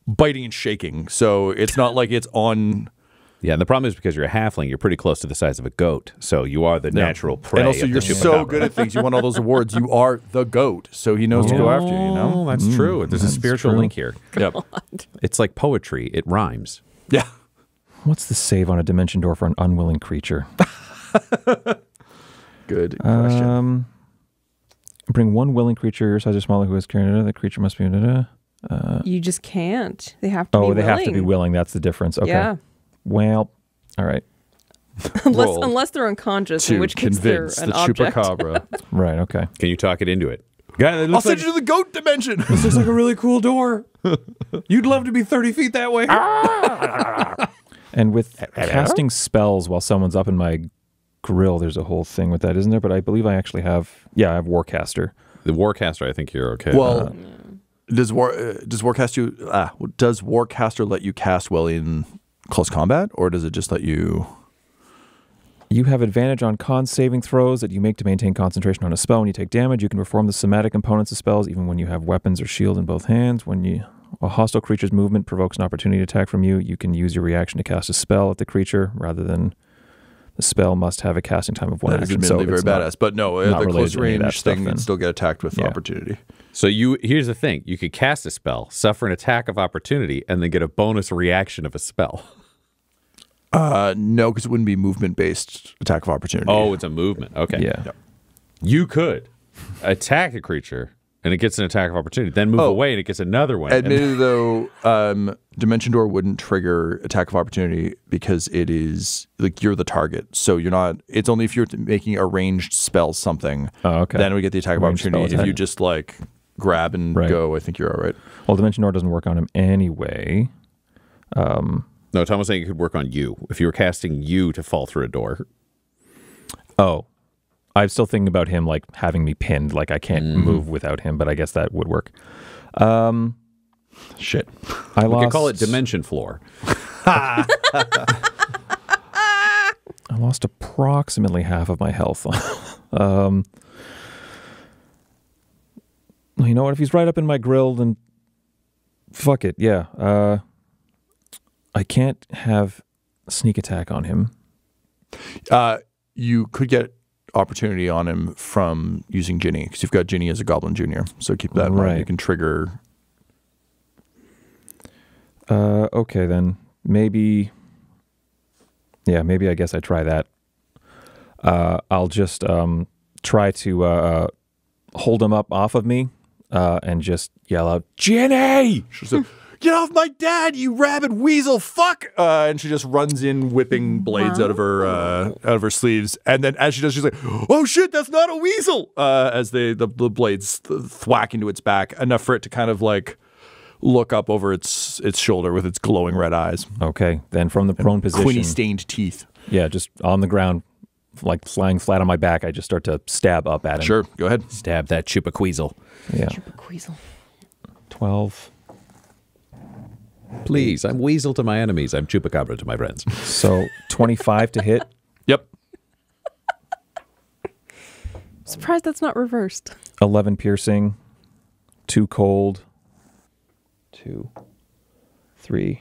Speaker 2: biting and shaking. So it's not like it's on.
Speaker 3: Yeah, and the problem is because you're a halfling, you're pretty close to the size of a goat, so you are the natural prey.
Speaker 2: And also,
Speaker 3: of
Speaker 2: you're
Speaker 3: the
Speaker 2: so
Speaker 3: chupacabra.
Speaker 2: good at things. You won all those awards. You are the goat, so he knows to go after you. You know.
Speaker 3: Oh, that's true. There's a spiritual
Speaker 5: true.
Speaker 3: link here.
Speaker 2: Yep.
Speaker 3: It's like poetry. It rhymes.
Speaker 2: Yeah.
Speaker 5: What's the save on a dimension door for an unwilling creature?
Speaker 2: Good question.
Speaker 5: Bring one willing creature your size or smaller who has carried. The creature must be.
Speaker 4: You just can't. They have to be
Speaker 5: Oh,
Speaker 4: willing.
Speaker 5: they have to be willing. That's the difference. Okay.
Speaker 4: Yeah.
Speaker 5: Well, all right.
Speaker 2: Roll
Speaker 4: unless they're unconscious,
Speaker 2: to
Speaker 4: in which case they're
Speaker 2: convince
Speaker 4: an
Speaker 2: the
Speaker 4: object.
Speaker 2: chupacabra.
Speaker 5: Right. Okay.
Speaker 3: Can you talk it into it? Guy,
Speaker 2: I'll send you to the goat dimension.
Speaker 3: This looks like a really cool door. You'd love to be 30 feet that way.
Speaker 5: And with casting spells while someone's up in my grill, there's a whole thing with that, isn't there? But I believe I actually have. Yeah, I have Warcaster.
Speaker 3: The Warcaster, I think you're okay.
Speaker 2: Well, does Warcaster let you cast well in close combat, or does it just let you?
Speaker 5: You have advantage on con saving throws that you make to maintain concentration on a spell. When you take damage, you can perform the somatic components of spells even when you have weapons or shield in both hands. When a hostile creature's movement provokes an opportunity attack from you, you can use your reaction to cast a spell at the creature rather than the spell must have a casting time of one
Speaker 2: That is
Speaker 5: action.
Speaker 2: admittedly very
Speaker 5: it's not-
Speaker 2: badass. But no,
Speaker 5: not
Speaker 2: the
Speaker 5: related
Speaker 2: close
Speaker 5: to any of that
Speaker 2: range
Speaker 5: stuff
Speaker 2: thing
Speaker 5: then.
Speaker 2: can still get attacked with
Speaker 5: Yeah.
Speaker 2: opportunity.
Speaker 3: So here's the thing. You could cast a spell, suffer an attack of opportunity, and then get a bonus reaction of a spell.
Speaker 2: No, because it wouldn't be movement-based attack of opportunity.
Speaker 3: Oh, it's a movement. Okay.
Speaker 5: Yeah.
Speaker 3: You could attack a creature, and it gets an attack of opportunity, then move away, and it gets another one.
Speaker 2: Admittedly, though, Dimension Door wouldn't trigger attack of opportunity because it is like you're the target. So you're not. It's only if you're making a ranged spell something.
Speaker 5: Oh, okay.
Speaker 2: Then we get the attack of
Speaker 5: Ranged spell
Speaker 2: opportunity. If
Speaker 5: attack.
Speaker 2: you just like grab and
Speaker 5: Right.
Speaker 2: go, I think you're all right.
Speaker 5: Well, Dimension Door doesn't work on him anyway.
Speaker 3: No, Tom was saying it could work on you. If you were casting you to fall through a door.
Speaker 5: Oh, I'm still thinking about him like having me pinned, like I can't move without him, but I guess that would work.
Speaker 2: Shit.
Speaker 5: I
Speaker 3: We
Speaker 5: lost.
Speaker 3: could call it Dimension Floor.
Speaker 5: I lost approximately half of my health. You know what? If he's right up in my grill, then fuck it. Yeah. I can't have sneak attack on him.
Speaker 2: You could get opportunity on him from using Ginny because you've got Ginny as a Goblin Junior. So keep that in mind.
Speaker 5: Right.
Speaker 2: You can trigger.
Speaker 5: Okay, then maybe. Yeah, maybe I guess I try that. I'll just try to hold him up off of me and just yell out, Ginny!
Speaker 2: She's like, get off my dad, you rabid weasel, fuck! And she just runs in, whipping blades out of her sleeves. And then as she does, she's like, oh shit, that's not a weasel! As the blades thwack into its back, enough for it to kind of like look up over its shoulder with its glowing red eyes.
Speaker 5: Okay, then from the prone position.
Speaker 2: Quinny stained teeth.
Speaker 5: Yeah, just on the ground, like lying flat on my back, I just start to stab up at him.
Speaker 2: Sure, go ahead.
Speaker 3: Stab that chupaqueasel.
Speaker 5: Yeah.
Speaker 4: Chupaqueasel.
Speaker 5: 12.
Speaker 3: Please, I'm weasel to my enemies. I'm chupacabra to my friends.
Speaker 5: So 25 to hit.
Speaker 2: Yep.
Speaker 4: Surprised that's not reversed.
Speaker 5: 11 piercing. 2 cold. 2, 3,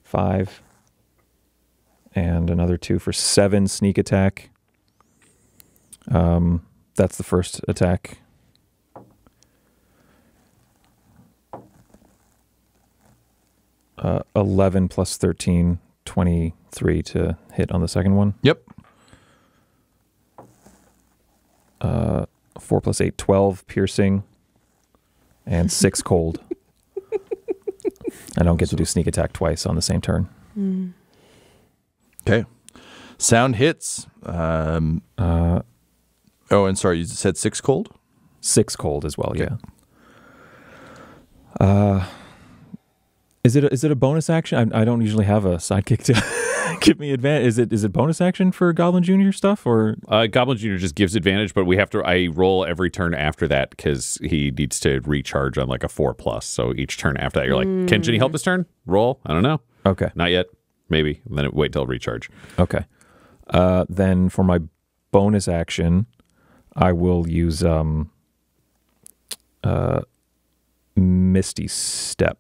Speaker 5: 5. And another 2 for 7 sneak attack. That's the first attack. Uh, 11 plus 13, 23 to hit on the second one.
Speaker 2: Yep.
Speaker 5: 4 plus 8, 12 piercing. And 6 cold. I don't get to do sneak attack twice on the same turn.
Speaker 2: Okay. Sound hits. And sorry, you said 6 cold?
Speaker 5: 6 cold as well,
Speaker 2: Okay.
Speaker 5: yeah. Is it a bonus action? I don't usually have a sidekick to give me advantage. Is it bonus action for Goblin Junior stuff or
Speaker 3: Goblin Junior just gives advantage, but I roll every turn after that because he needs to recharge on like a 4+. So each turn after that, you're like, can Ginny help this turn? Roll. I don't know.
Speaker 5: Okay.
Speaker 3: Not yet. Maybe. And then wait till recharge.
Speaker 5: Okay. Then for my bonus action, I will use Misty Step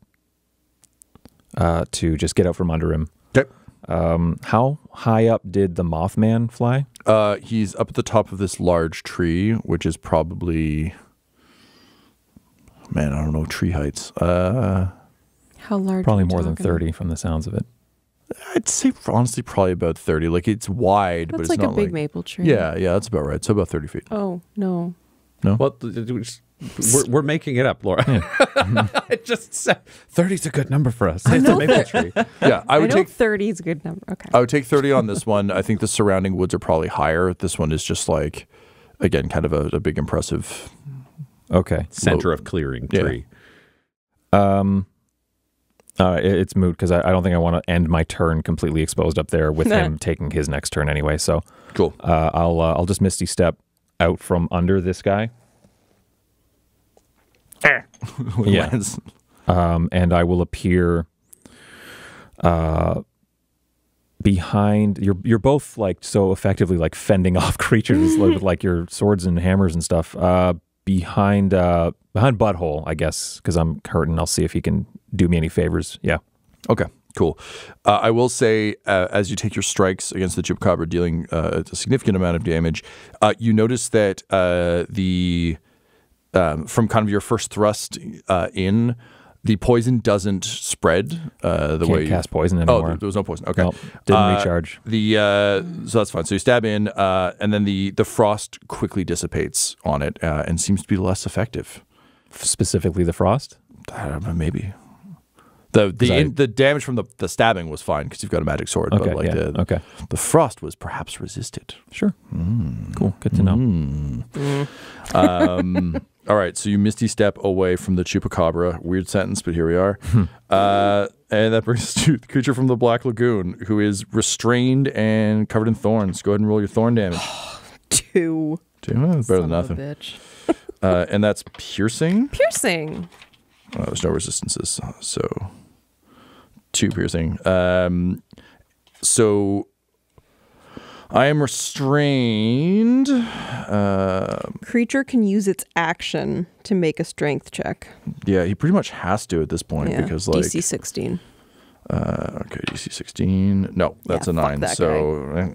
Speaker 5: to just get out from under him.
Speaker 2: Okay.
Speaker 5: How high up did the Mothman fly?
Speaker 2: He's up at the top of this large tree, which is probably, man, I don't know, tree heights.
Speaker 4: How large?
Speaker 5: Probably
Speaker 4: are we
Speaker 5: more than
Speaker 4: talking?
Speaker 5: 30 from the sounds of it.
Speaker 2: I'd say honestly probably about 30. Like it's wide, but
Speaker 4: That's
Speaker 2: it's
Speaker 4: like
Speaker 2: not
Speaker 4: a big maple tree.
Speaker 2: Yeah, that's about right. So about 30 feet.
Speaker 4: Oh no.
Speaker 3: Well, we're making it up, Laura. It just 30's a good number for us.
Speaker 4: I
Speaker 3: It's a
Speaker 4: know
Speaker 3: maple tree.
Speaker 2: Yeah, I would take
Speaker 4: 30 is a good number. Okay.
Speaker 2: I would take 30 on this one. I think the surrounding woods are probably higher. This one is just like, again, kind of a big impressive.
Speaker 5: Okay.
Speaker 3: Center of clearing tree.
Speaker 5: It's moot because I don't think I want to end my turn completely exposed up there with him taking his next turn anyway. So
Speaker 2: Cool.
Speaker 5: I'll just Misty Step out from under this guy. Yeah.
Speaker 2: Lands.
Speaker 5: And I will appear behind. You're both like so effectively like fending off creatures with like your swords and hammers and stuff. Behind Butthole, I guess, because I'm hurting. I'll see if he can do me any favors. Yeah.
Speaker 2: Okay, cool. I will say, as you take your strikes against the Chupacabra, dealing a significant amount of damage, you notice that from kind of your first thrust in, the poison doesn't spread the way you
Speaker 5: cast poison anymore.
Speaker 2: Oh, there was no poison. Okay,
Speaker 5: Nope, didn't recharge.
Speaker 2: So that's fine. So you stab in, and then the frost quickly dissipates on it and seems to be less effective.
Speaker 5: Specifically, the frost.
Speaker 2: Maybe. The damage from the stabbing was fine because you've got a magic sword.
Speaker 5: Okay,
Speaker 2: but like
Speaker 5: yeah,
Speaker 2: the frost was perhaps resisted.
Speaker 5: Sure. Cool. Good to know.
Speaker 2: All right, so you Misty Step away from the Chupacabra. Weird sentence, but here we are. And that brings us to the creature from the Black Lagoon, who is restrained and covered in thorns. Go ahead and roll your thorn damage.
Speaker 4: 2.
Speaker 2: 2? Better
Speaker 4: Son
Speaker 2: than
Speaker 4: of a
Speaker 2: nothing.
Speaker 4: bitch.
Speaker 2: And that's piercing.
Speaker 4: Piercing.
Speaker 2: There's no resistances, so 2 piercing. So I am restrained.
Speaker 4: Creature can use its action to make a strength check.
Speaker 2: Yeah, he pretty much has to at this point because like
Speaker 4: DC 16.
Speaker 2: Okay, DC 16. No, that's
Speaker 4: Yeah,
Speaker 2: a
Speaker 4: fuck
Speaker 2: 9.
Speaker 4: that
Speaker 2: So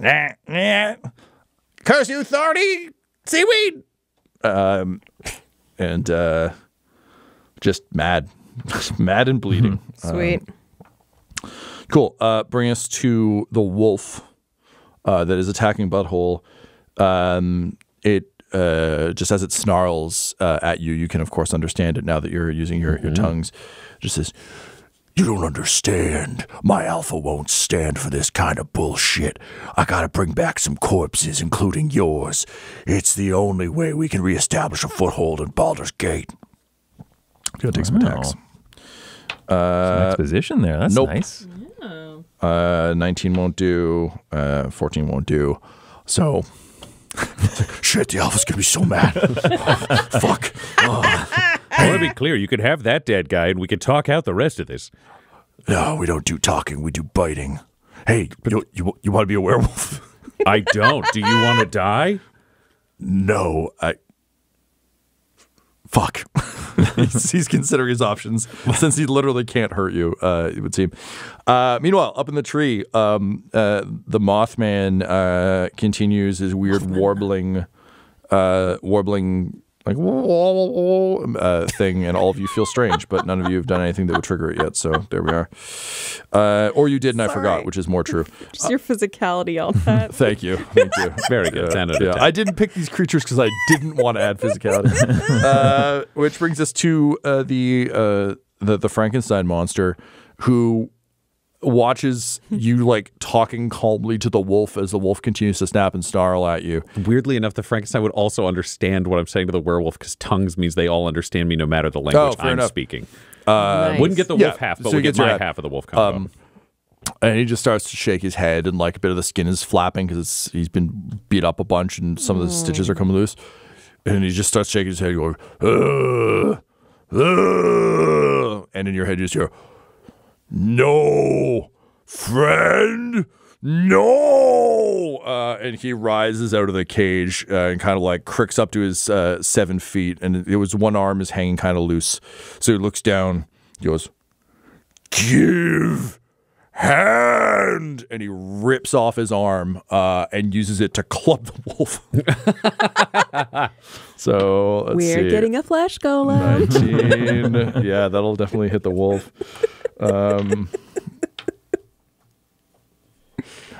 Speaker 2: curse you, authority, seaweed. And just mad, mad and bleeding.
Speaker 4: Sweet.
Speaker 2: Cool. Bring us to the wolf that is attacking Butthole. It just as it snarls at you, you can of course understand it now that you're using your tongues. Just says, "You don't understand. My alpha won't stand for this kind of bullshit. I gotta bring back some corpses, including yours. It's the only way we can reestablish a foothold in Baldur's Gate." Gonna take some attacks.
Speaker 5: Some exposition there. That's
Speaker 2: nope.
Speaker 5: nice.
Speaker 2: 19 won't do. 14 won't do. So, shit, the alpha's gonna be so mad. Fuck.
Speaker 3: I want to be clear. You could have that dead guy, and we could talk out the rest of this.
Speaker 2: No, we don't do talking. We do biting. Hey, you want to be a werewolf?
Speaker 3: I don't. Do you want to die?
Speaker 2: No, Fuck. He's considering his options since he literally can't hurt you, it would seem. Meanwhile, up in the tree, the Mothman continues his weird warbling like thing, and all of you feel strange, but none of you have done anything that would trigger it yet. So there we are. Or you did, and I forgot, which is more true.
Speaker 4: Just your physicality on that.
Speaker 2: Thank you.
Speaker 3: Very good. 10 out of 10.
Speaker 2: I didn't pick these creatures because I didn't want to add physicality. Which brings us to the Frankenstein monster, who watches you like talking calmly to the wolf as the wolf continues to snap and snarl at you.
Speaker 3: Weirdly enough, the Frankenstein would also understand what I'm saying to the werewolf because tongues means they all understand me no matter the language I'm
Speaker 2: enough.
Speaker 3: speaking.
Speaker 4: Nice.
Speaker 3: Wouldn't get the wolf half, but
Speaker 2: so
Speaker 3: we
Speaker 2: he
Speaker 3: get
Speaker 2: gets your
Speaker 3: my
Speaker 2: half.
Speaker 3: half of the wolf combo.
Speaker 2: And he just starts to shake his head, and like a bit of the skin is flapping because he's been beat up a bunch, and some of the stitches are coming loose. And he just starts shaking his head, going, and in your head you just hear, "No, friend, no!" And he rises out of the cage and kind of like cricks up to his 7 feet, and it was one arm is hanging kind of loose. So he looks down, he goes, "Give hand," and he rips off his arm and uses it to club the wolf. So let's see.
Speaker 4: Getting a flesh golem.
Speaker 2: 19. Yeah, that'll definitely hit the wolf. So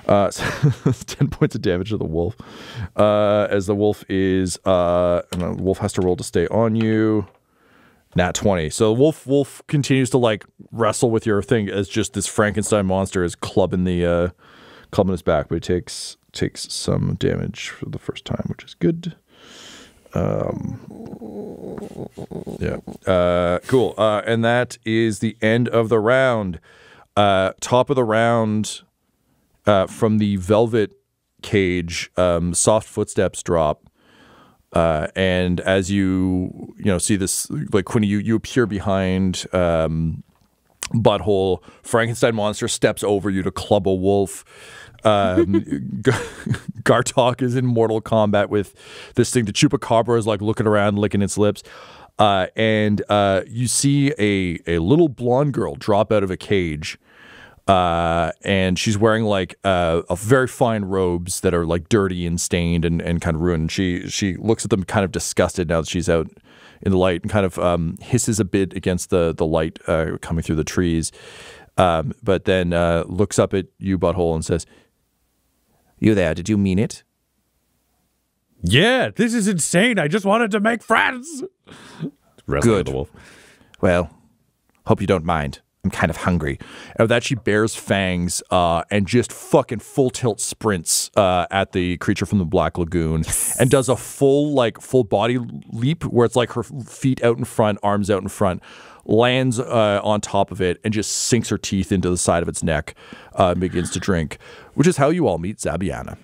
Speaker 2: 10 points of damage to the wolf. As the wolf is, and the wolf has to roll to stay on you. Nat 20. So wolf continues to like wrestle with your thing as just this Frankenstein monster is clubbing his back, but he takes some damage for the first time, which is good. Yeah. Cool. And that is the end of the round. Top of the round, from the velvet cage, soft footsteps drop. And as you see this, like Quinny, you appear behind Butthole. Frankenstein monster steps over you to club a wolf. Gartok is in mortal combat with this thing. The chupacabra is like looking around, licking its lips. And you see a little blonde girl drop out of a cage. And she's wearing like a very fine robes that are like dirty and stained and kind of ruined. She looks at them kind of disgusted now that she's out in the light, and kind of hisses a bit against the light coming through the trees. But then looks up at you, Butthole, and says, "You there, did you mean it?"
Speaker 3: Yeah, this is insane. I just wanted to make friends.
Speaker 2: Good. The wolf. Well, hope you don't mind. I'm kind of hungry. And with that, she bares fangs and just fucking full tilt sprints at the creature from the Black Lagoon, and does a full body leap where it's like her feet out in front, arms out in front, lands on top of it, and just sinks her teeth into the side of its neck and begins to drink, which is how you all meet Zabiana.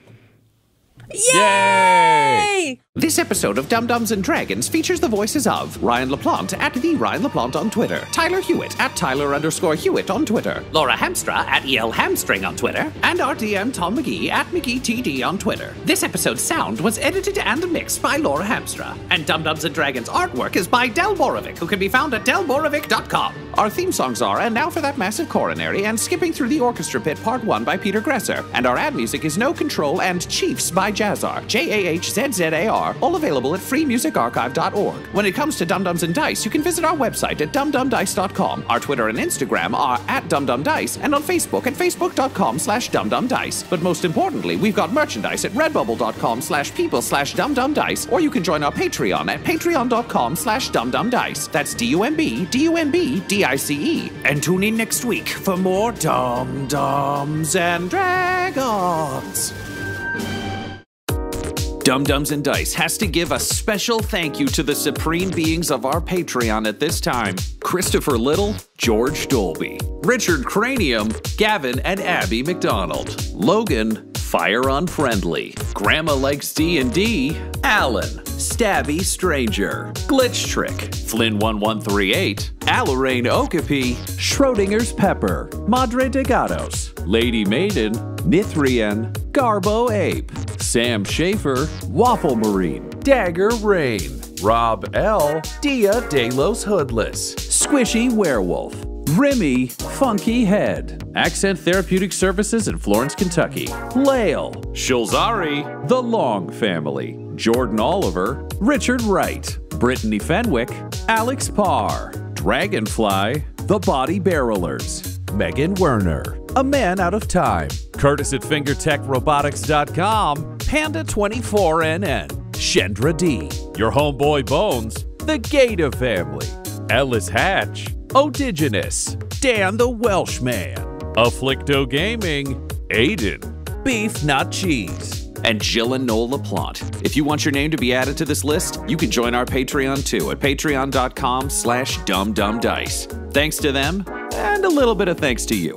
Speaker 1: Yay! This episode of Dum-Dums and Dragons features the voices of Ryan LaPlante at the Ryan LaPlante on Twitter, Tyler Hewitt at Tyler_Hewitt on Twitter, Laura Hamstra at EL Hamstring on Twitter, and our DM Tom McGee at McGeeTD on Twitter. This episode's sound was edited and mixed by Laura Hamstra, and Dum-Dums and Dragons artwork is by Del Borovic, who can be found at delborovic.com. Our theme songs are And Now for That Massive Coronary and Skipping Through the Orchestra Pit Part 1 by Peter Gresser, and our ad music is No Control and Chiefs by Jazzar, Jahzzar, all available at freemusicarchive.org. When it comes to Dum-Dums and Dice, you can visit our website at dumdumdice.com. Our Twitter and Instagram are at dumdumdice, and on Facebook at facebook.com/dumdumdice. But most importantly, we've got merchandise at redbubble.com/people/dumdumdice, or you can join our Patreon at patreon.com/dumdumdice. That's DUMBDUMBDICE. And tune in next week for more Dum-Dums and Dragons. Dum-Dums and Dice has to give a special thank you to the supreme beings of our Patreon at this time: Christopher Little, George Dolby, Richard Cranium, Gavin and Abby McDonald, Logan, Fire Unfriendly, Grandma Likes D&D, Alan, Stabby Stranger, Glitch Trick, Flynn1138, Alarain Okapi, Schrodinger's Pepper, Madre de Gatos, Lady Maiden, Nithrian, Garbo Ape, Sam Schaefer, Waffle Marine, Dagger Rain, Rob L, Dia de los Hoodless, Squishy Werewolf, Remy Funky Head, Accent Therapeutic Services in Florence, Kentucky, Lael, Shulzari, The Long Family, Jordan Oliver, Richard Wright, Brittany Fenwick, Alex Parr, Dragonfly, The Body Barrelers, Megan Werner, A Man Out of Time, Curtis at FingerTechRobotics.com, Panda24NN, Shendra D, Your Homeboy Bones, The Gator Family, Ellis Hatch, Odigenous, Dan the Welshman, Afflicto Gaming, Aiden, Beef Not Cheese, and Jill and Noel LaPlante. If you want your name to be added to this list, you can join our Patreon too at patreon.com/dumdumdice. Thanks to them, and a little bit of thanks to you.